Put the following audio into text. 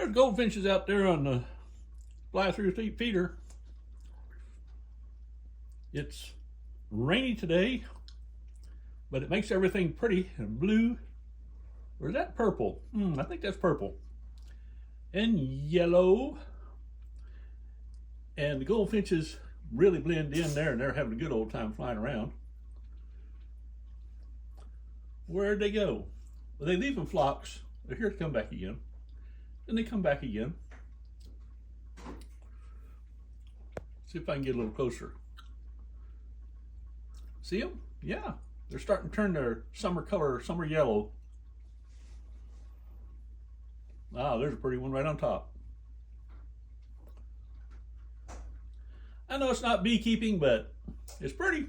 There's goldfinches out there on the fly-through feeder. It's rainy today, but it makes everything pretty and blue. Or is that purple? I think that's purple. And yellow. And the goldfinches really blend in there, and they're having a good old time flying around. Where'd they go? Well, they leave in flocks. They're here to come back again. Then they come back again. See if I can get a little closer. See them? Yeah. They're starting to turn their summer color, summer yellow. Ah, there's a pretty one right on top. I know it's not beekeeping, but it's pretty.